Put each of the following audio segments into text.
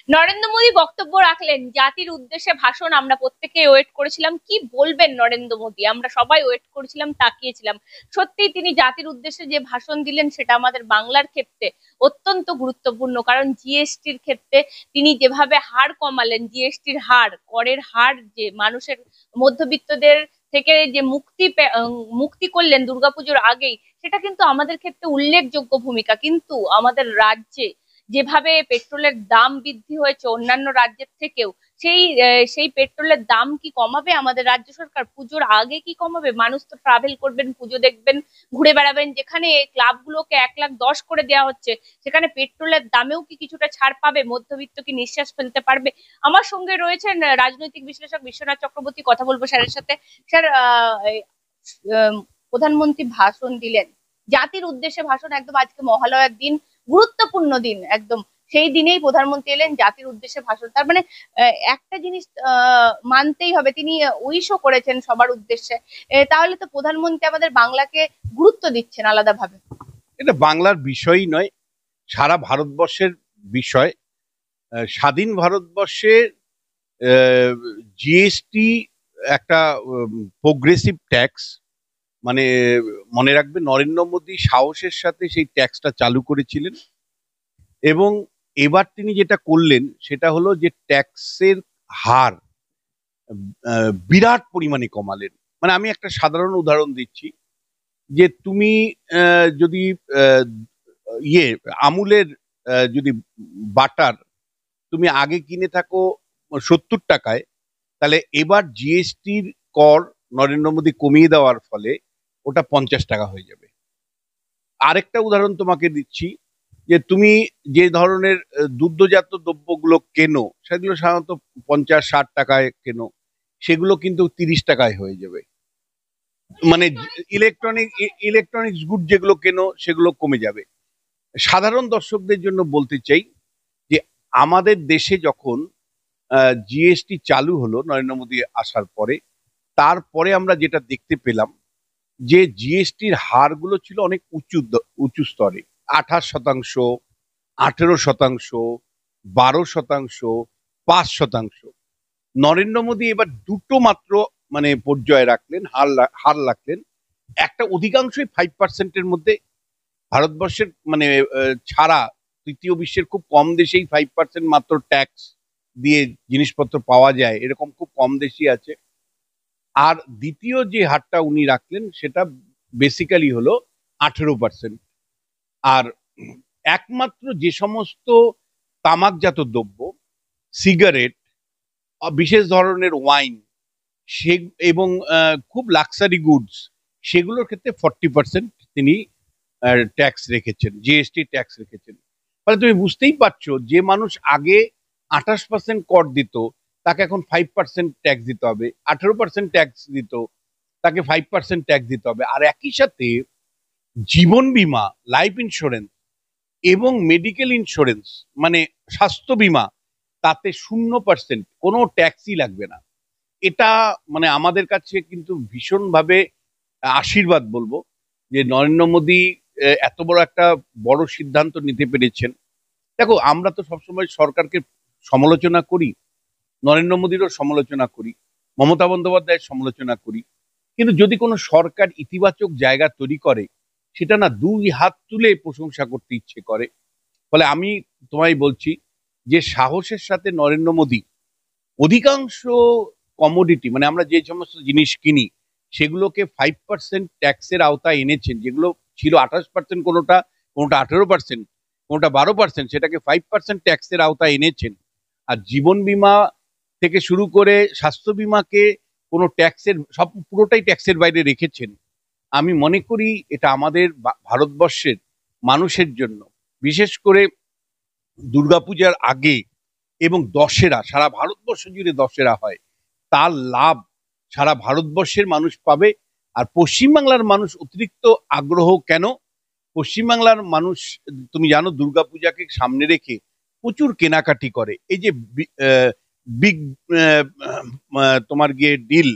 নরেন্দ্র মোদী বক্তব্য রাখলেন, জাতির উদ্দেশ্যে ভাষণ। আমরা প্রত্যেকে ওয়েট করেছিলাম কি বলবেন নরেন্দ্র মোদী, আমরা সবাই ওয়েট করেছিলাম, তাকিয়েছিলাম। সত্যি তিনি জাতির উদ্দেশ্যে যে ভাষণ দিলেন সেটা আমাদের বাংলার ক্ষেত্রে অত্যন্ত গুরুত্বপূর্ণ, কারণ জিএসটির ক্ষেত্রে তিনি যেভাবে হার কমালেন, জিএসটির হার, করের হার, যে মানুষের মধ্যবিত্তদের থেকে যে মুক্তি করলেন দুর্গাপুজোর আগেই, সেটা কিন্তু আমাদের ক্ষেত্রে উল্লেখযোগ্য ভূমিকা। কিন্তু আমাদের রাজ্যে যেভাবে পেট্রোলের দাম বৃদ্ধি হয়েছে অন্যান্য রাজ্যের থেকেও, সেই পেট্রোলের দাম কি কমাবে আমাদের রাজ্য সরকার? পুজোর আগে কি কমাবে? মানুষ তো ট্রাভেল করবেন, পুজো দেখবেন, ঘুরে বেড়াবেন, যেখানে ক্লাবগুলোকে 1,10,000 করে দেওয়া হচ্ছে, সেখানে পেট্রোলের দামেও কি কিছুটা ছাড় পাবে? মধ্যবিত্ত কি নিঃশ্বাস ফেলতে পারবে? আমার সঙ্গে রয়েছেন রাজনৈতিক বিশ্লেষক বিশ্বনাথ চক্রবর্তী, কথা বলবো স্যারের সাথে। স্যার, প্রধানমন্ত্রী ভাষণ দিলেন, জাতির উদ্দেশ্যে ভাষণ, একদম আজকে মহালয়ার দিন, গুরুত্বপূর্ণ দিন একদম, সেই দিনেই প্রধানমন্ত্রী এলেন, জাতির উদ্দেশ্যে ভাষণ। তার মানে একটা জিনিস মানতেই হবে, তিনি উইশও করেছেন সবার উদ্দেশ্যে। তাহলে তো প্রধানমন্ত্রী আমাদের বাংলাকে গুরুত্ব দিচ্ছেন আলাদাভাবে। এটা বাংলার বিষয়ই নয়, সারা ভারতবর্ষের বিষয়। স্বাধীন ভারতবর্ষের জিএসটি একটা প্রোগ্রেসিভ ট্যাক্স, মানে মনে রাখবে নরেন্দ্র মোদী সাহসের সাথে সেই ট্যাক্সটা চালু করেছিলেন, এবং এবার তিনি যেটা করলেন সেটা হলো যে ট্যাক্সের হার বিরাট পরিমাণে কমালেন। মানে আমি একটা সাধারণ উদাহরণ দিচ্ছি, যে তুমি যদি আমুলের যদি বাটার তুমি আগে কিনে থাকো 70 টাকায়, তাহলে এবার জিএসটির কর নরেন্দ্র মোদী কমিয়ে দেওয়ার ফলে ওটা 50 টাকা হয়ে যাবে। আরেকটা উদাহরণ তোমাকে দিচ্ছি, যে তুমি যে ধরনের দুগ্ধজাত দ্রব্যগুলো কেনো, সেগুলো সাধারণত 50-60 টাকায় কেনো, সেগুলো কিন্তু 30 টাকায় হয়ে যাবে। মানে ইলেকট্রনিক্স গুড যেগুলো কেনো সেগুলো কমে যাবে। সাধারণ দর্শকদের জন্য বলতে চাই যে আমাদের দেশে যখন জিএসটি চালু হলো নরেন্দ্র মোদী আসার পরে, তারপরে আমরা যেটা দেখতে পেলাম যে জিএসটির হারগুলো ছিল অনেক উঁচু স্তরে, 28%, 18%, 12%, 5%। নরেন্দ্র মোদী এবার দুটো মাত্র মানে পর্যায়ে রাখলেন, হার রাখলেন। একটা অধিকাংশই 5%-এর মধ্যে। ভারতবর্ষের মানে ছাড়া তৃতীয় বিশ্বের খুব কম দেশেই 5% মাত্র ট্যাক্স দিয়ে জিনিসপত্র পাওয়া যায়, এরকম খুব কম দেশই আছে। আর দ্বিতীয় যে হারটা উনি রাখলেন সেটা বেসিক্যালি হলো 18%। আর একমাত্র যে সমস্ত তামাকজাত দ্রব্য, সিগারেট, বিশেষ ধরনের ওয়াইন, সে এবং খুব লাক্সারি গুডস, সেগুলোর ক্ষেত্রে 40% তিনি ট্যাক্স রেখেছেন, জিএসটি ট্যাক্স রেখেছেন। ফলে তুমি বুঝতেই পারছো, যে মানুষ আগে 28% কর দিত, তাকে এখন 5% ট্যাক্স দিতে হবে। 18% ট্যাক্স দিত, তাকে 5% ট্যাক্স দিতে হবে। আর একই সাথে জীবন বীমা, লাইফ ইন্স্যুরেন্স এবং মেডিকেল ইন্স্যুরেন্স, মানে স্বাস্থ্য বীমা, তাতে 0% কোনো ট্যাক্সই লাগবে না। এটা মানে আমাদের কাছে কিন্তু ভীষণভাবে আশীর্বাদ বলবো, যে নরেন্দ্র মোদী এত বড় একটা বড় সিদ্ধান্ত নিতে পেরেছেন। দেখো, আমরা তো সবসময় সরকারকে সমালোচনা করি, নরেন্দ্র মোদীরও সমালোচনা করি, মমতা বন্দ্যোপাধ্যায়ের সমালোচনা করি, কিন্তু যদি কোনো সরকার ইতিবাচক জায়গা তৈরি করে, সেটা না দুই হাত তুলে প্রশংসা করতে ইচ্ছে করে। ফলে আমি তোমায় বলছি যে সাহসের সাথে নরেন্দ্র মোদী অধিকাংশ কমোডিটি, মানে আমরা যে সমস্ত জিনিস কিনি, সেগুলোকে 5% ট্যাক্সের আওতায় এনেছেন। যেগুলো ছিল 28%, কোনোটা 18%, কোনোটা 12%, সেটাকে 5% ট্যাক্সের আওতায় এনেছেন। আর জীবন বীমা থেকে শুরু করে স্বাস্থ্য বীমাকে কোনো ট্যাক্সের, সব পুরোটাই ট্যাক্সের বাইরে রেখেছেন। আমি মনে করি এটা আমাদের ভারতবর্ষের মানুষের জন্য, বিশেষ করে দুর্গাপূজার আগে এবং দশেরা, সারা ভারতবর্ষ জুড়ে দশেরা হয়, তার লাভ সারা ভারতবর্ষের মানুষ পাবে। আর পশ্চিমবাংলার মানুষ অতিরিক্ত আগ্রহ কেন? পশ্চিমবাংলার মানুষ, তুমি জানো, দুর্গাপূজাকে সামনে রেখে প্রচুর কেনাকাটি করে। এই যে বিগ তোমার গিয়ে ডিল,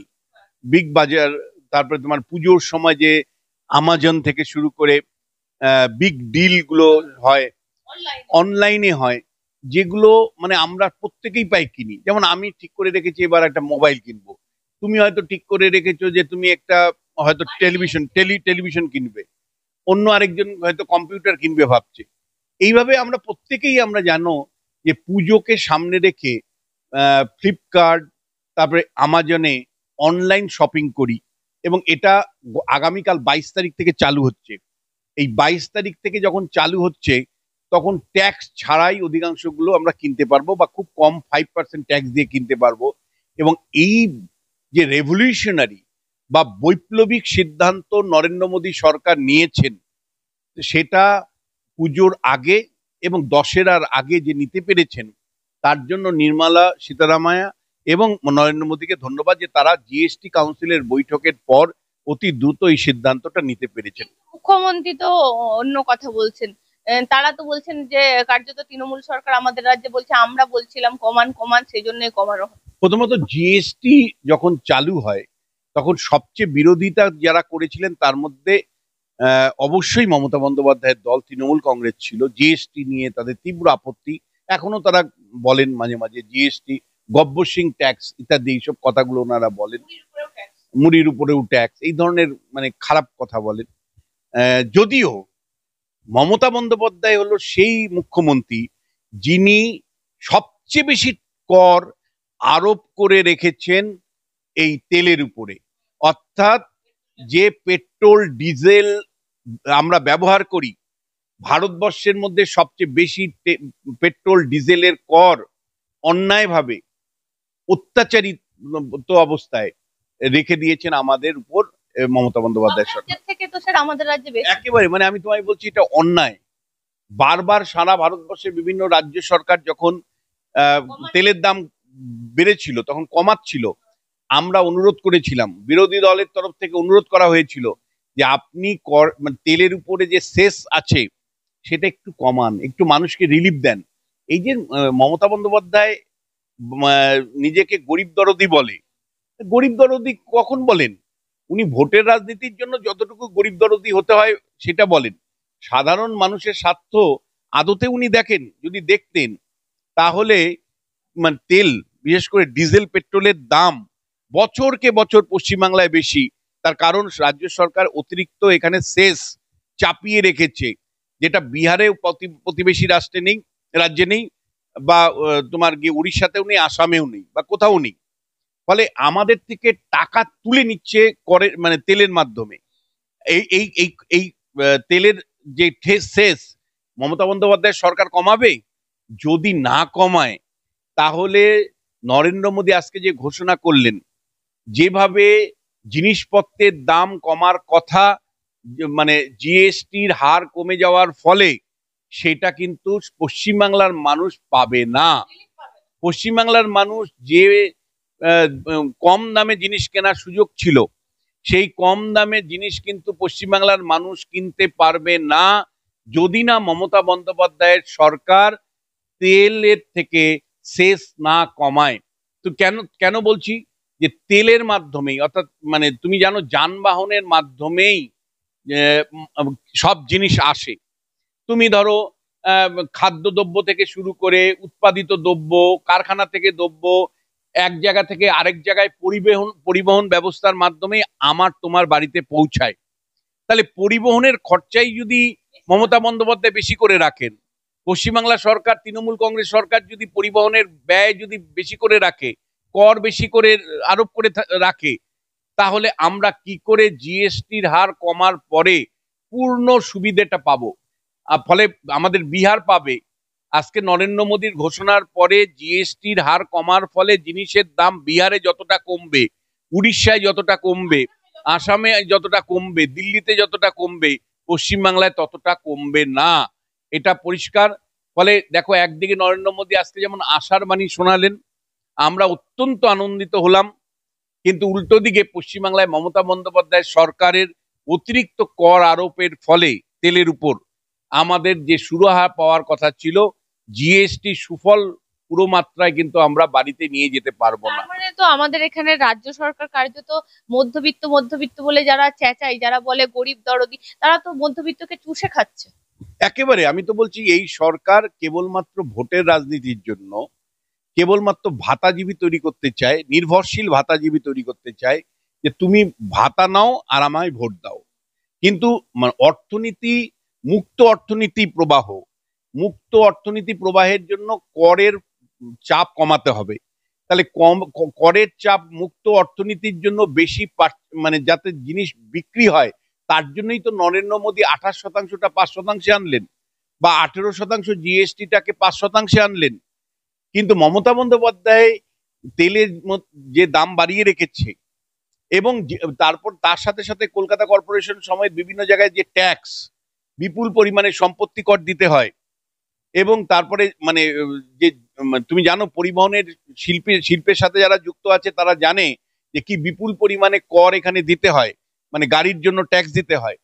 বিগ বাজার, তারপরে তোমার পুজোর সময় যে আমাজন থেকে শুরু করে বিগ ডিল গুলো হয়, অনলাইনে হয়, যেগুলো মানে আমরা প্রত্যেকেই পাই কিনি। যেমন আমি ঠিক করে রেখেছি এবার একটা মোবাইল কিনবো, তুমি হয়তো ঠিক করে রেখেছো যে তুমি একটা হয়তো টেলিভিশন কিনবে, অন্য আরেকজন হয়তো কম্পিউটার কিনবে ভাবছে। এইভাবে আমরা প্রত্যেকেই আমরা জানো যে পুজোকে সামনে রেখে ফ্লিপকার্ট, তারপরে আমাজনে অনলাইন শপিং করি, এবং এটা আগামীকাল 22 তারিখ থেকে চালু হচ্ছে। এই 22 তারিখ থেকে যখন চালু হচ্ছে তখন ট্যাক্স ছাড়াই অধিকাংশগুলো আমরা কিনতে পারবো, বা খুব কম 5% ট্যাক্স দিয়ে কিনতে পারবো। এবং এই যে রেভলিউশনারি বা বৈপ্লবিক সিদ্ধান্ত নরেন্দ্র মোদী সরকার নিয়েছেন, সেটা পুজোর আগে এবং দশেরার আগে যে নিতে পেরেছেন, তার জন্য নির্মলা সীতারামায়া এবং নরেন্দ্র মোদীকে ধন্যবাদ যে তারা জিএসটি কাউন্সিলের বৈঠকের পর অতি দ্রুত এই সিদ্ধান্তটা নিতে পেরেছেন। মুখ্যমন্ত্রী তো অন্য কথা বলছেন। তারা তো বলছেন যে কার্যত তৃণমূল সরকার আমাদের রাজ্যে বলছে, আমরা বলছিলাম কমান কমান, সেই জন্যই কমানো হয়। প্রথমত জিএসটি যখন চালু হয় তখন সবচেয়ে বিরোধিতা যারা করেছিলেন তার মধ্যে অবশ্যই মমতা বন্দ্যোপাধ্যায়ের দল তৃণমূল কংগ্রেস ছিল। জিএসটি নিয়ে তাদের তীব্র আপত্তি, এখনো তারা বলেন মাঝে মাঝে জিএসটি, গব্বর সিং ট্যাক্স ইত্যাদি এইসব কথাগুলো ওনারা বলেন, মুড়ির উপরেও ট্যাক্স, এই ধরনের মানে খারাপ কথা বলেন। যদিও মমতা বন্দ্যোপাধ্যায় হলো সেই মুখ্যমন্ত্রী যিনি সবচেয়ে বেশি কর আরোপ করে রেখেছেন এই তেলের উপরে। অর্থাৎ যে পেট্রোল ডিজেল আমরা ব্যবহার করি, ভারতবর্ষের মধ্যে সবচেয়ে বেশি পেট্রোল ডিজেলের কর অন্যায়ভাবে অত্যাচারিত অবস্থায় রেখে দিয়েছেন আমাদের উপর মমতা বন্দ্যোপাধ্যায় সরকার। থেকে তো স্যার আমাদের রাজ্যে বেশি। একেবারে মানে আমি তোমায় বলছি এটা অন্যায়। বারবার সারা ভারতবর্ষের বিভিন্ন রাজ্য সরকার যখন তেলের দাম বেড়েছিল তখন কমাচ্ছিল, আমরা অনুরোধ করেছিলাম, বিরোধী দলের তরফ থেকে অনুরোধ করা হয়েছিল যে আপনি মানে তেলের উপরে যে সেস আছে সেটা একটু কমান, একটু মানুষকে রিলিফ দেন। এই যে মমতা বন্দ্যোপাধ্যায় নিজেকে গরিব দরদি বলে, গরিব দরদি কখন বলেন? উনি ভোটের রাজনীতির জন্য যতটুকু গরিব দরদি হতে হয় সেটা বলেন, সাধারণ মানুষের স্বার্থ আদতে উনি দেখেন? যদি দেখতেন তাহলে মানে তেল, বিশেষ করে ডিজেল পেট্রোলের দাম বছরকে বছর পশ্চিমবাংলায় বেশি। তার কারণ রাজ্য সরকার অতিরিক্ত এখানে সেস চাপিয়ে রেখেছে, যেটা বিহারেও প্রতিবেশী রাষ্ট্রে নেই, রাজ্যে নেই, বা তোমার গিয়ে উড়িষ্যাতেও নেই, আসামেও নেই, বা কোথাও নেই। ফলে আমাদের থেকে টাকা তুলে নিচ্ছে করের মানে তেলের মাধ্যমে। এই এই এই এই তেলের যে সেস মমতা বন্দ্যোপাধ্যায় সরকার কমাবে? যদি না কমায় তাহলে নরেন্দ্র মোদী আজকে যে ঘোষণা করলেন, যেভাবে জিনিসপত্রের দাম কমার কথা, মানে জিএসটির হার কমে যাওয়ার ফলে, সেটা কিন্তু পশ্চিমবাংলার মানুষ পাবে না। পশ্চিমবাংলার মানুষ যে কম দামে জিনিস কেনার সুযোগ ছিল, সেই কম দামে জিনিস কিন্তু পশ্চিমবাংলার মানুষ কিনতে পারবে না যদি না মমতা বন্দ্যোপাধ্যায়ের সরকার তেলের থেকে সেস না কমায়। তো কেন কেন বলছি যে তেলের মাধ্যমেই, অর্থাৎ মানে তুমি জানো যানবাহনের মাধ্যমেই সব জিনিস আসে। তুমি ধরো খাদ্যদ্রব্য থেকে শুরু করে উৎপাদিত দ্রব্য, কারখানা থেকে দ্রব্য এক জায়গা থেকে আরেক জায়গায় পরিবহন ব্যবস্থার মাধ্যমে আমার তোমার বাড়িতে পৌঁছায়। তাহলে পরিবহনের খরচাই যদি মমতা বন্দ্যোপাধ্যায় বেশি করে রাখেন, পশ্চিমবাংলা সরকার তৃণমূল কংগ্রেস সরকার যদি পরিবহনের ব্যয় যদি বেশি করে রাখে, কর বেশি করে আরোপ করে রাখে, তাহলে আমরা কি করে জিএসটির হার কমার পরে পূর্ণ সুবিধাটা পাবো? ফলে আমাদের বিহার পাবে। আজকে নরেন্দ্র মোদীর ঘোষণার পরে জিএসটির হার কমার ফলে জিনিসের দাম বিহারে যতটা কমবে, উড়িষ্যায় যতটা কমবে, আসামে যতটা কমবে, দিল্লিতে যতটা কমবে, পশ্চিমবাংলায় ততটা কমবে না, এটা পরিষ্কার। ফলে দেখো, একদিকে নরেন্দ্র মোদী আজকে যেমন আশার বাণী শোনালেন, আমরা অত্যন্ত আনন্দিত হলাম, কিন্তু উল্টো দিকে পশ্চিমবাংলায় মমতা বন্দ্যোপাধ্যায় সরকারের অতিরিক্ত কর আরোপের ফলে তেলের উপর আমাদের যে সুরাহা পাওয়ার কথা ছিল, জিএসটি সুফল পুরো মাত্রায় কিন্তু আমরা বাড়িতে নিয়ে যেতে পারবো না। মানে তো আমাদের এখানে রাজ্য সরকার কার্যত মধ্যবিত্ত মধ্যবিত্ত বলে যারা চেঁচায়, যারা বলে গরিব দরদি, তারা তো মধ্যবিত্তকে চুষে খাচ্ছে। একেবারে আমি তো বলছি এই সরকার কেবলমাত্র ভোটের রাজনীতির জন্য কেবলমাত্র ভাতাজীবী তৈরি করতে চায়, নির্ভরশীল ভাতাজীবী তৈরি করতে চায়, যে তুমি ভাতা নাও আর আমায় ভোট দাও। কিন্তু অর্থনীতি, মুক্ত অর্থনীতি প্রবাহ, মুক্ত অর্থনীতি প্রবাহের জন্য করের চাপ কমাতে হবে। তাহলে করের চাপ মুক্ত অর্থনীতির জন্য বেশি যাতে জিনিস বিক্রি হয়, তার জন্যই তো নরেন্দ্র মোদী 28%টা 5%-এ আনলেন, বা 18% জিএসটিটাকে 5%-এ আনলেন। কিন্তু মমতা বন্দ্যোপাধ্যায় তেলের যে দাম বাড়িয়ে রেখেছে, এবং তারপর তার সাথে সাথে কলকাতা কর্পোরেশন সমেত বিভিন্ন জায়গায় যে ট্যাক্স, বিপুল পরিমাণে সম্পত্তি কর দিতে হয়, এবং তারপরে যে তুমি জানো পরিবহনের শিল্পের সাথে যারা যুক্ত আছে তারা জানে যে কি বিপুল পরিমাণে কর এখানে দিতে হয়, গাড়ির জন্য ট্যাক্স দিতে হয়।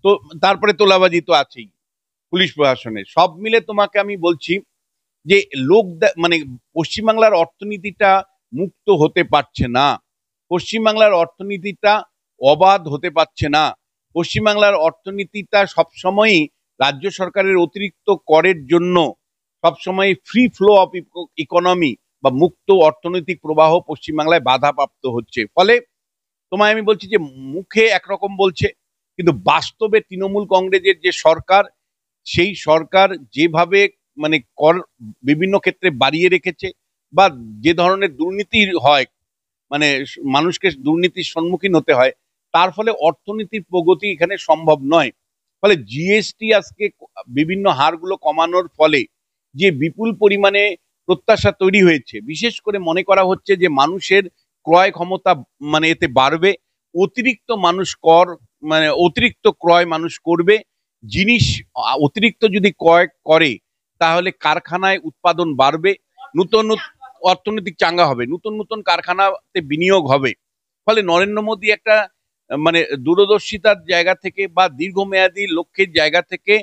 তো তারপরে তোলাবাজি তো আছেই পুলিশ প্রশাসনের, সব মিলে তোমাকে আমি বলছি যে পশ্চিমবাংলার অর্থনীতিটা মুক্ত হতে পারছে না, পশ্চিমবাংলার অর্থনীতিটা অবাধ হতে পারছে না, পশ্চিমবাংলার অর্থনীতিটা সবসময়ই রাজ্য সরকারের অতিরিক্ত করের জন্য সবসময় ফ্রি ফ্লো অফ ইকোনমি বা মুক্ত অর্থনৈতিক প্রবাহ পশ্চিমবাংলায় বাধাপ্রাপ্ত হচ্ছে। ফলে তোমায় আমি বলছি যে মুখে একরকম বলছে, কিন্তু বাস্তবে তৃণমূল কংগ্রেসের যে সরকার, সেই সরকার যেভাবে কর বিভিন্ন ক্ষেত্রে বাড়িয়ে রেখেছে, বা যে ধরনের দুর্নীতি হয়, মানুষকে দুর্নীতির সম্মুখীন হতে হয়, তার ফলে অর্থনীতির প্রগতি এখানে সম্ভব নয়। ফলে জিএসটি আজকে বিভিন্ন হারগুলো কমানোর ফলে যে বিপুল পরিমাণে প্রত্যাশা তৈরি হয়েছে, বিশেষ করে মনে করা হচ্ছে যে মানুষের ক্রয় ক্ষমতা এতে বাড়বে, অতিরিক্ত মানুষ অতিরিক্ত ক্রয় মানুষ করবে, জিনিস অতিরিক্ত যদি ক্রয় করে তাহলে কারখানায় উৎপাদন বাড়বে, নতুন অর্থনৈতিক চাঙ্গা হবে, নতুন নতুন কারখানাতে বিনিয়োগ হবে। ফলে নরেন্দ্র মোদী একটা দূরদর্শিতার জায়গা থেকে বা দীর্ঘমেয়াদী লক্ষ্যের জায়গা থেকে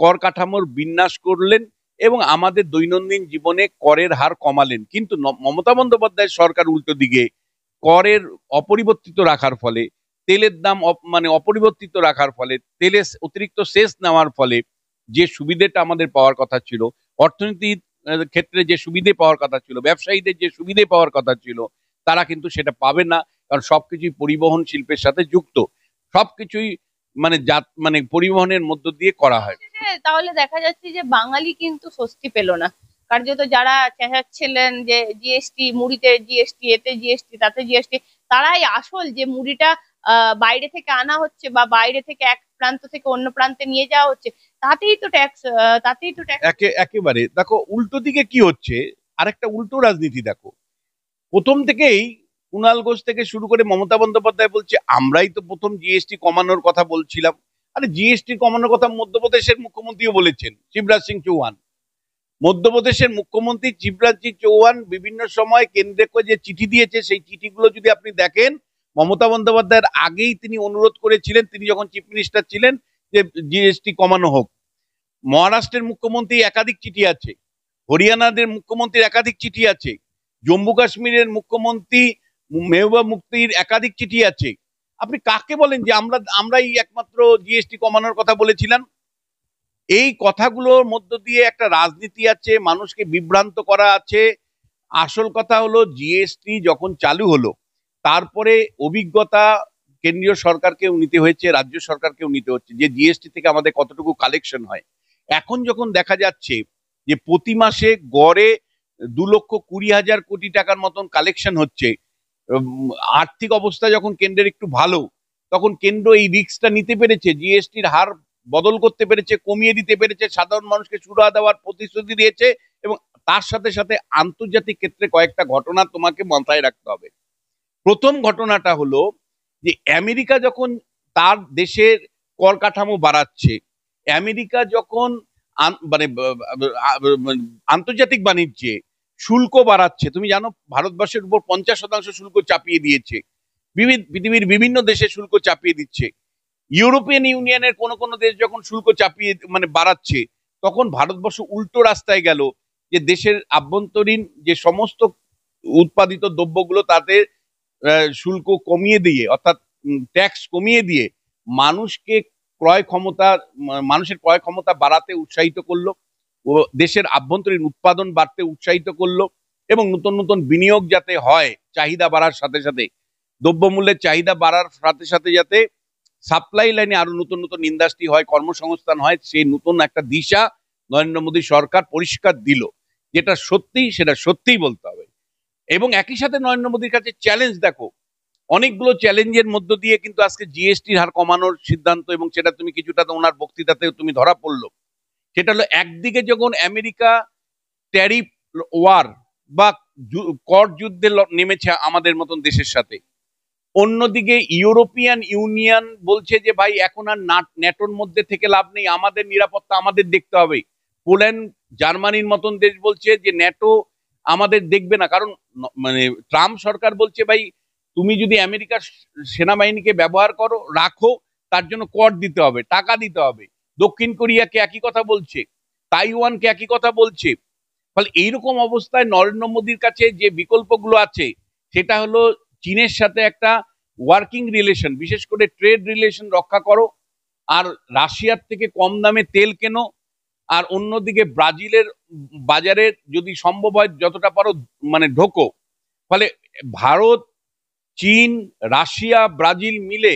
কর কাঠামোর বিন্যাস করলেন এবং আমাদের দৈনন্দিন জীবনে করের হার কমালেন। কিন্তু মমতা বন্দ্যোপাধ্যায় সরকার উল্টো দিকে করের অপরিবর্তিত রাখার ফলে, তেলের দাম অপরিবর্তিত রাখার ফলে, তেলের অতিরিক্ত সেস নেওয়ার ফলে যে সুবিধেটা আমাদের পাওয়ার কথা ছিল, অর্থনীতির ক্ষেত্রে যে সুবিধে পাওয়ার কথা ছিল, ব্যবসায়ীদের যে সুবিধে পাওয়ার কথা ছিল, তারা কিন্তু সেটা পাবে না, কারণ সবকিছুই পরিবহন শিল্পের সাথে যুক্ত, সবকিছুই পরিবহনের মধ্য দিয়ে করা হয়। তাহলে দেখা যাচ্ছে যে বাঙালি কিন্তু স্বস্তি পেল না, কার্যত যারা চেঁচাচ্ছিলেন যে জিএসটি, মুড়িতে জিএসটি, এতে জিএসটি, তাতে জিএসটি, তারাই আসল যে মুড়িটা বাইরে থেকে আনা হচ্ছে বা বাইরে থেকে এক প্রান্ত থেকে অন্য প্রান্তে নিয়ে যাওয়া হচ্ছে, তাতেই তো ট্যাক্স, একেবারে দেখো উল্টো দিকে কি হচ্ছে, আরেকটা উল্টো রাজনীতি দেখো। প্রথম থেকেই কুণাল ঘোষ থেকে শুরু করে মমতা বন্দ্যোপাধ্যায় বলছে আমরাই তো প্রথম জিএসটি কমানোর কথা বলছিলাম। আরে জিএসটি কমানোর কথা মধ্যপ্রদেশের মুখ্যমন্ত্রীও বলেছেন, শিবরাজ সিং চৌহান। মধ্যপ্রদেশের মুখ্যমন্ত্রী শিবরাজ সিং চৌহান বিভিন্ন সময় কেন্দ্রকে যে চিঠি দিয়েছে, সেই চিঠিগুলো যদি আপনি দেখেন, মমতা বন্দ্যোপাধ্যায়ের আগেই তিনি অনুরোধ করেছিলেন, তিনি যখন চিফ মিনিস্টার ছিলেন, যে জিএসটি কমানো হোক। মহারাষ্ট্রের মুখ্যমন্ত্রী একাধিক চিঠি আছে, হরিয়ানাদের মুখ্যমন্ত্রীর একাধিক চিঠি আছে, জম্মু কাশ্মীরের মুখ্যমন্ত্রী মেহবুবা মুফতির একাধিক চিঠি আছে। আপনি কাকে বলেন যে আমরাই একমাত্র জিএসটি কমানোর কথা বলেছিলাম? এই কথাগুলোর মধ্য দিয়ে একটা রাজনীতি আছে, মানুষকে বিভ্রান্ত করা আছে। আসল কথা হলো জিএসটি যখন চালু হলো, তারপরে অভিজ্ঞতা কেন্দ্রীয় সরকারকেও নিতে হয়েছে, রাজ্য সরকারকেও নিতে হচ্ছে, যে জিএসটি থেকে আমাদের কতটুকু কালেকশন হয়। এখন যখন দেখা যাচ্ছে যে প্রতি মাসে গড়ে 2,20,000 কোটি টাকার মতন কালেকশন হচ্ছে, আর্থিক অবস্থা যখন কেন্দ্রের একটু ভালো, তখন কেন্দ্র এই রিস্কটা নিতে পেরেছে, জিএসটির হার বদল করতে পেরেছে, কমিয়ে দিতে পেরেছে, সাধারণ মানুষকে সুরাহা দেওয়ার প্রতিশ্রুতি দিয়েছে। এবং তার সাথে সাথে আন্তর্জাতিক ক্ষেত্রে কয়েকটা ঘটনা তোমাকে মাথায় রাখতে হবে। প্রথম ঘটনাটা হলো যে আমেরিকা যখন তার দেশের কর কাঠামো বাড়াচ্ছে, আমেরিকা যখন আন্তর্জাতিক বাণিজ্যে শুল্ক বাড়াচ্ছে, তুমি জানো ভারতবর্ষের উপর 50% শুল্ক চাপিয়ে দিয়েছে, পৃথিবীর বিভিন্ন দেশে শুল্ক চাপিয়ে দিচ্ছে। ইউরোপিয়ান ইউনিয়নের কোন কোন দেশ যখন শুল্ক চাপিয়ে বাড়াচ্ছে, তখন ভারতবর্ষ উল্টো রাস্তায় গেল, যে দেশের আভ্যন্তরীণ যে সমস্ত উৎপাদিত দ্রব্যগুলো তাদের শুল্ক কমিয়ে দিয়ে, অর্থাৎ ট্যাক্স কমিয়ে দিয়ে মানুষকে ক্রয় ক্ষমতা, মানুষের ক্রয় ক্ষমতা বাড়াতে উৎসাহিত করলো, ও দেশের আভ্যন্তরীণ উৎপাদন বাড়তে উৎসাহিত করলো, এবং নতুন নতুন বিনিয়োগ যাতে হয় চাহিদা বাড়ার সাথে সাথে, দ্রব্যমূল্যের চাহিদা বাড়ার সাথে সাথে যাতে সাপ্লাই লাইনে আরো নতুন নতুন ইন্ডাস্ট্রি হয়, কর্মসংস্থান হয়, সেই নতুন একটা দিশা নরেন্দ্র মোদী সরকার পরিষ্কার দিল, যেটা সত্যি সেটা সত্যিই বলতে হবে। এবং একই সাথে নরেন্দ্র মোদীর কাছে চ্যালেঞ্জ দেখো, অনেকগুলো চ্যালেঞ্জের মধ্য দিয়ে কিন্তু আজকে জিএসটির হার কমানোর সিদ্ধান্ত, এবং সেটা তুমি কিছুটা ওনার বক্তৃতাতে তুমি ধরা পড়লো। সেটা হলো একদিকে যখন আমেরিকা ট্যারিফ ওয়ার বা কর যুদ্ধে নেমেছে আমাদের মতন দেশের সাথে, অন্যদিকে ইউরোপিয়ান ইউনিয়ন বলছে যে ভাই এখন আর ন্যাটোর মধ্যে থেকে লাভ নেই, আমাদের নিরাপত্তা আমাদের দেখতে হবে। পোল্যান্ড জার্মানির মতন দেশ বলছে যে ন্যাটো আমাদের দেখবে না, কারণ মানে ট্রাম্প সরকার বলছে ভাই তুমি যদি আমেরিকার সেনাবাহিনীকে ব্যবহার করো রাখো, তার জন্য কর দিতে হবে, টাকা দিতে হবে। দক্ষিণ কোরিয়াকে একই কথা বলছে, তাইওয়ানকে একই কথা বলছে। ফলে এইরকম অবস্থায় নরেন্দ্র মোদীর কাছে যে বিকল্পগুলো আছে সেটা হলো চীনের সাথে একটা ওয়ার্কিং রিলেশন, বিশেষ করে ট্রেড রিলেশন রক্ষা করো, আর রাশিয়ার থেকে কম দামে তেল কেনো, আর অন্যদিকে ব্রাজিলের বাজারে যদি সম্ভব হয় যতটা পারো মানে ঢোকো। ফলে ভারত, চীন, রাশিয়া, ব্রাজিল মিলে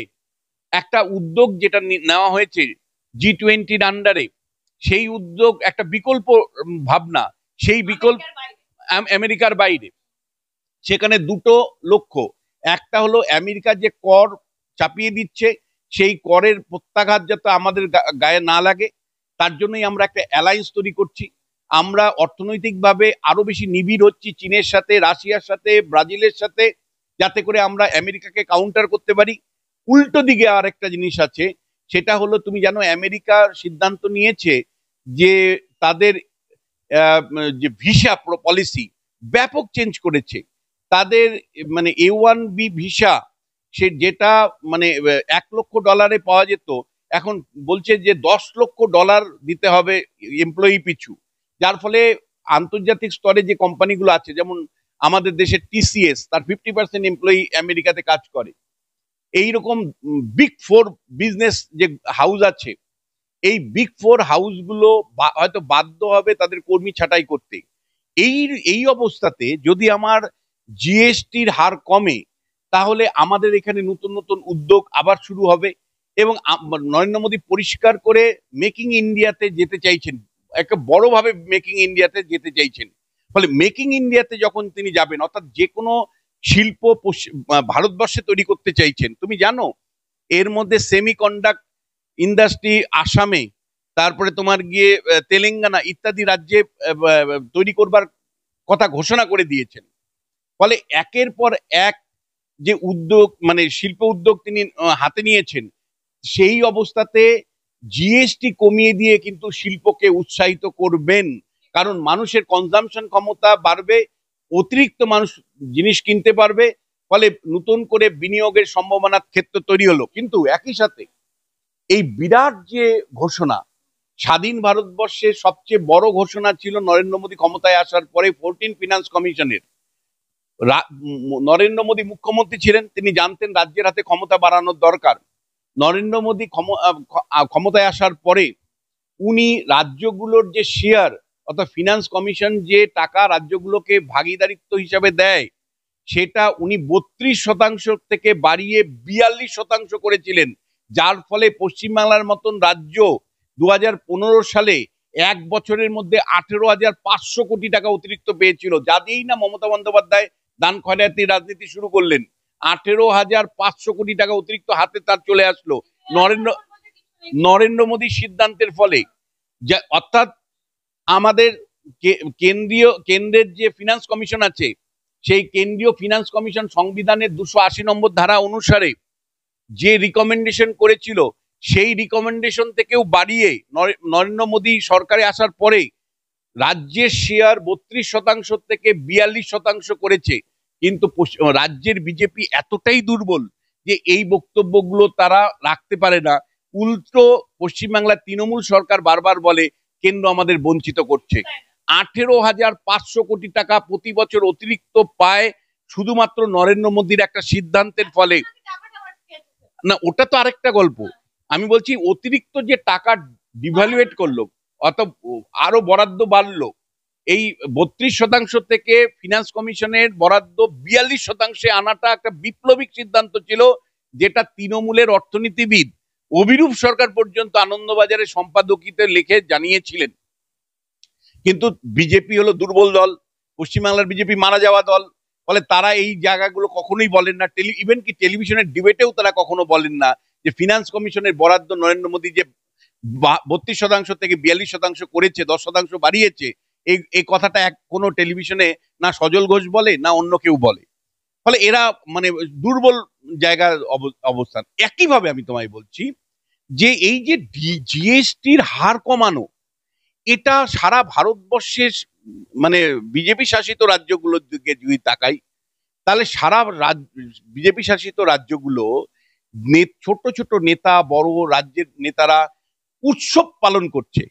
একটা উদ্যোগ যেটা নেওয়া হয়েছে G20 আন্ডারে, সেই উদ্যোগ একটা বিকল্প ভাবনা, সেই বিকল্প আমেরিকার বাইরে। সেখানে দুটো লক্ষ্য, একটা হলো আমেরিকা যে কর চাপিয়ে দিচ্ছে সেই করের প্রত্যাঘাত যাতে আমাদের গায়ে না লাগে, তার জন্যই আমরা একটা অ্যালায়েন্স তৈরি করছি। আমরা অর্থনৈতিকভাবে আরো বেশি নিবিড় হচ্ছি চীনের সাথে, রাশিয়ার সাথে, ব্রাজিলের সাথে, যাতে করে আমরা আমেরিকাকে কাউন্টার করতে পারি। উল্টো দিকে আর একটা জিনিস আছে, সেটা হলো তুমি জানো আমেরিকা সিদ্ধান্ত নিয়েছে যে তাদের যে ভিসা পলিসি ব্যাপক চেঞ্জ করেছে। তাদের মানে A1B ভিসা, সে যেটা মানে $1 লক্ষ পাওয়া যেত, এখন বলছে যে $10 লক্ষ দিতে হবে এমপ্লয়ি পিছু। যার ফলে আন্তর্জাতিক স্তরে যে কোম্পানিগুলো আছে, যেমন আমাদের দেশের TCS, তার 50% এমপ্লয়ি আমেরিকাতে কাজ করে। এইরকম বিগ ফোর বিজনেস যে হাউস আছে, এই বিগ ফোর হাউসগুলো হয়তো বাধ্য হবে তাদের কর্মী ছাঁটাই করতে। এই অবস্থাতে যদি আমার জিএসটির হার কমে, তাহলে আমাদের এখানে নতুন নতুন উদ্যোগ আবার শুরু হবে। এবং নরেন্দ্র মোদী পরিষ্কার করে মেকিং ইন্ডিয়াতে যেতে চাইছেন, একটা বড়ভাবে মেকিং ইন্ডিয়াতে যেতে চাইছেন। ফলে মেকিং ইন্ডিয়াতে যখন তিনি যাবেন, অর্থাৎ যে কোনো শিল্প ভারতবর্ষে তৈরি করতে চাইছেন। তুমি জানো এর মধ্যে সেমিকন্ডাক্টর ইন্ডাস্ট্রি আসামে, তারপরে তোমার গিয়ে তেলেঙ্গানা ইত্যাদি রাজ্যে তৈরি করবার কথা ঘোষণা করে দিয়েছেন। ফলে একের পর এক যে উদ্যোগ মানে শিল্প উদ্যোগ তিনি হাতে নিয়েছেন, সেই অবস্থাতে জিএসটি কমিয়ে দিয়ে কিন্তু শিল্পকে উৎসাহিত করবেন, কারণ মানুষের কনজাম্পশন ক্ষমতা বাড়বে, অতিরিক্ত মানুষ জিনিস কিনতে পারবে, ফলে নতুন করে বিনিয়োগের সম্ভাবনার ক্ষেত্র তৈরি হলো। কিন্তু একই সাথে এই বিরাট যে ঘোষণা, স্বাধীন ভারতবর্ষের সবচেয়ে বড় ঘোষণা ছিল নরেন্দ্র মোদী ক্ষমতায় আসার পরে 14 ফিনান্স কমিশনের। নরেন্দ্র মোদী মুখ্যমন্ত্রী ছিলেন, তিনি জানতেন রাজ্যের হাতে ক্ষমতা বাড়ানোর দরকার। নরেন্দ্র মোদী ক্ষমতায় আসার পরে উনি রাজ্যগুলোর যে শেয়ার, অর্থাৎ ফিনান্স কমিশন যে টাকা রাজ্যগুলোকে ভাগিদারিত্ব হিসাবে দেয়, সেটা উনি 32% থেকে বাড়িয়ে 42% করেছিলেন। যার ফলে পশ্চিমবাংলার মতন রাজ্য 2015 সালে এক বছরের মধ্যে 18,500 কোটি টাকা অতিরিক্ত পেয়েছিল। যা দিয়েই না মমতা বন্দ্যোপাধ্যায় দান খয়রাতি রাজনীতি শুরু করলেন, 18,500 কোটি টাকা অতিরিক্ত হাতে তার চলে আসলো নরেন্দ্র মোদীর সিদ্ধান্তের ফলে। অর্থাৎ আমাদের কেন্দ্রের যে ফিনান্স কমিশন আছে, সেই কেন্দ্রীয় ফিনান্স কমিশন সংবিধানের 280 নম্বর ধারা অনুসারে যে রিকমেন্ডেশন করেছিল, সেই রিকমেন্ডেশন থেকেও বাড়িয়ে নরেন্দ্র মোদী সরকারে আসার পরে রাজ্যের শেয়ার 32% থেকে 42% করেছে। কিন্তু রাজ্যের বিজেপি এতটাই দুর্বল যে এই বক্তব্যগুলো তারা রাখতে পারে না। উল্টো পশ্চিমবাংলার তৃণমূল সরকার বারবার বলে কেন্দ্র আমাদের বঞ্চিত করছে। 18,500 কোটি টাকা প্রতি বছর অতিরিক্ত পায় শুধুমাত্র নরেন্দ্র মোদীর একটা সিদ্ধান্তের ফলে। না, ওটা তো আরেকটা গল্প। আমি বলছি অতিরিক্ত যে টাকা ডিভ্যালুয়েট করলো, অত আরো বরাদ্দ বাড়লো, এই 32% থেকে ফিনান্স কমিশনের বরাদ্দ 42% আনাটা একটা বিপ্লবিক সিদ্ধান্ত ছিল, যেটা তৃণমূলের অর্থনীতিবিদ অভিরূপ সরকার পর্যন্ত আনন্দবাজারের সম্পাদকীতে লিখে জানিয়েছিলেন। কিন্তু বিজেপি হলো দুর্বল দল, পশ্চিমবাংলার বিজেপি মারা যাওয়া দল, ফলে তারা এই জায়গাগুলো কখনোই বলেন না। ইভেন কি টেলিভিশনের ডিবেটেও তারা কখনো বলেন না যে ফিনান্স কমিশনের বরাদ্দ নরেন্দ্র মোদী যে 32% থেকে 42% করেছে, 10% বাড়িয়েছে, এই কথাটা কোনো টেলিভিশনে না সজল ঘোষ বলে না অন্য কেউ বলে। ফলে এরা মানে দুর্বল জায়গার অবস্থান। একইভাবে আমি তোমায় বলছি যে এই যে জিএসটির হার কমানো, এটা সারা ভারতবর্ষের মানে বিজেপি শাসিত রাজ্যগুলোর দিকে যদি তাকাই, তাহলে সারা বিজেপি শাসিত রাজ্যগুলো ছোট ছোট নেতা, বড় রাজ্যের নেতারা উৎসব পালন করছে।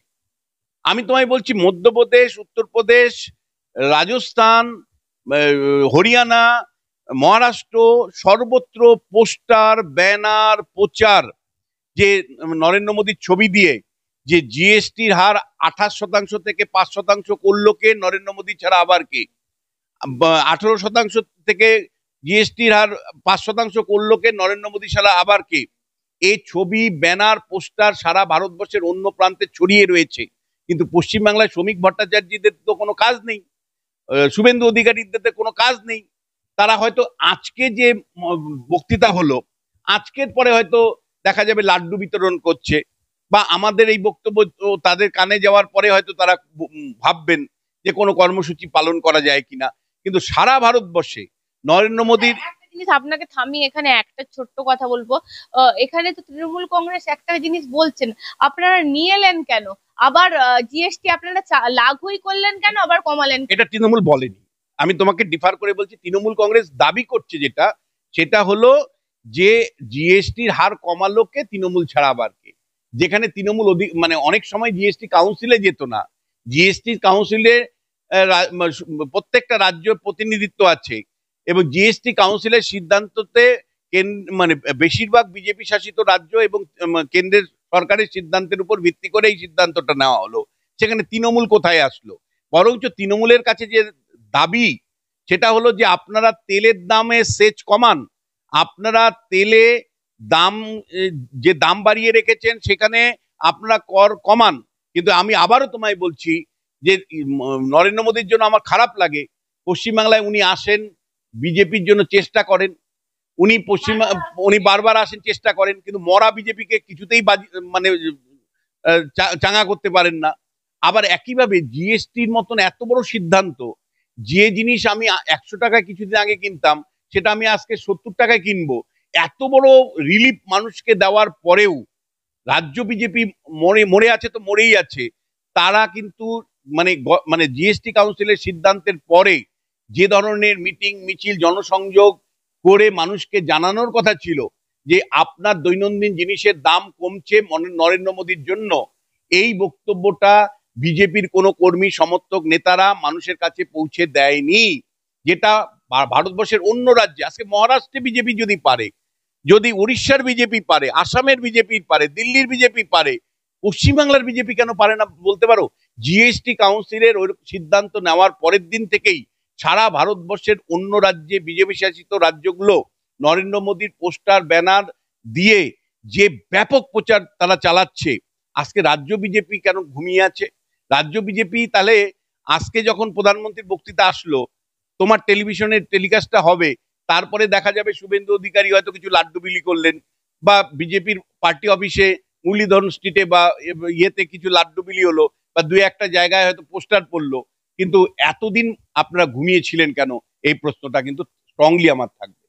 আমি তোমায় বলছি মধ্যপ্রদেশ, উত্তরপ্রদেশ, রাজস্থান, হরিয়ানা, মহারাষ্ট্র, সর্বত্র পোস্টার, ব্যানার, প্রচার, যে নরেন্দ্র মোদীর ছবি দিয়ে যে জিএসটির হার 28% থেকে 5% করলো কে? নরেন্দ্র মোদী ছাড়া আবার কে? 18% থেকে জিএসটির হার 5% করলো কে? নরেন্দ্র মোদী ছাড়া আবার কে? এই ছবি, ব্যানার, পোস্টার সারা ভারতবর্ষের অন্য প্রান্তে ছড়িয়ে রয়েছে, কিন্তু পশ্চিমবাংলায় শ্রমিক ভট্টাচার্যদের তো কোনো কাজ নেই, শুভেন্দু অধিকারীদের কোনো কাজ নেই। তারা হয়তো আজকে যে বক্তৃতা হলো, আজকের পরে হয়তো দেখা যাবে লাড্ডু বিতরণ করছে, বা আমাদের এই বক্তব্য তাদের কানে যাওয়ার পরে হয়তো তারা ভাববেন যে কোনো কর্মসূচি পালন করা যায় কিনা। কিন্তু সারা ভারতবর্ষে নরেন্দ্র মোদীর একটা জিনিস আপনাকে থামিয়ে এখানে একটা ছোট্ট কথা বলবো। এখানে তো তৃণমূল কংগ্রেস একটা জিনিস বলছেন, আপনারা নিয়ে এলেন কেন? আবার জিএসটি আপনারা লাঘুই করলেন কেন, আবার কমালেন? এটা তৃণমূল বলেনি, আমি তোমাকে ডিফার করে বলছি। তৃণমূল কংগ্রেস দাবি করছে যেটা, সেটা হলো যে জিএসটির হার কমালো কে? তৃণমূল ছাড়া আবার কে? যেখানে তৃণমূল মানে অনেক সময় জিএসটি কাউন্সিলে যেত না, জিএসটি কাউন্সিলে প্রত্যেকটা রাজ্য প্রতিনিধিত্ব আছে, এবং জিএসটি কাউন্সিলের সিদ্ধান্ততে মানে বেশিরভাগ বিজেপি শাসিত রাজ্য এবং কেন্দ্রের সরকারের সিদ্ধান্তের উপর ভিত্তি করে এই সিদ্ধান্তটা নেওয়া হলো। সেখানে তৃণমূল কোথায় আসলো? বরঞ্চ তৃণমূলের কাছে যে দাবি, সেটা হলো যে আপনারা তেলের দামে সেচ কমান, আপনারা তেলে দাম যে দাম বাড়িয়ে রেখেছেন সেখানে আপনারা কর কমান। কিন্তু আমি আবারও তোমায় বলছি যে নরেন্দ্র মোদীর জন্য আমার খারাপ লাগে, পশ্চিমবাংলায় উনি আসেন, বিজেপির জন্য চেষ্টা করেন, উনি বারবার আসেন, চেষ্টা করেন, কিন্তু মরা বিজেপিকে কিছুতেই মানে চাঙ্গা করতে পারেন না। আবার একইভাবে জিএসটির মতন এত বড় সিদ্ধান্ত, যে জিনিস আমি 100 টাকায় কিছুদিন আগে কিনতাম সেটা আমি আজকে 70 টাকায় কিনবো, এত বড় রিলিফ মানুষকে দেওয়ার পরেও রাজ্য বিজেপি মরে আছে তো মরেই আছে। তারা কিন্তু মানে জিএসটি কাউন্সিলের সিদ্ধান্তের পরে যে ধরনের মিটিং, মিছিল, জনসংযোগ করে মানুষকে জানানোর কথা ছিল যে আপনার দৈনন্দিন জিনিসের দাম কমছে নরেন্দ্র মোদীর জন্য, এই বক্তব্যটা বিজেপির কোনো কর্মী, সমর্থক, নেতারা মানুষের কাছে পৌঁছে দেয়নি। যেটা ভারতবর্ষের অন্য রাজ্যে, আজকে মহারাষ্ট্রে বিজেপি যদি পারে, যদি উড়িষ্যার বিজেপি পারে, আসামের বিজেপি পারে, দিল্লির বিজেপি পারে, পশ্চিমবাংলার বিজেপি কেন পারে না বলতে পারো? জিএসটি কাউন্সিলের ওই সিদ্ধান্ত নেওয়ার পরের দিন থেকেই সারা ভারতবর্ষের অন্য রাজ্যে, বিজেপি শাসিত রাজ্যগুলো নরেন্দ্র মোদীর পোস্টার, ব্যানার দিয়ে যে ব্যাপক প্রচার তারা চালাচ্ছে। আজকে রাজ্য বিজেপি কেন ঘুমিয়ে আছে? রাজ্য বিজেপি তাহলে আজকে যখন প্রধানমন্ত্রীর বক্তৃতা আসলো, তোমার টেলিভিশনের টেলিকাস্টটা হবে, তারপরে দেখা যাবে শুভেন্দু অধিকারী হয়তো কিছু লাড্ডু বিলি করলেন, বা বিজেপির পার্টি অফিসে মুরলীধরন স্ট্রিটে বা ইয়েতে কিছু লাড্ডু বিলি হলো, বা দুই একটা জায়গায় হয়তো পোস্টার পড়লো। কিন্তু এতদিন আপনারা ঘুমিয়েছিলেন কেন? এই প্রশ্নটা কিন্তু স্ট্রংলি আমার থাকবে।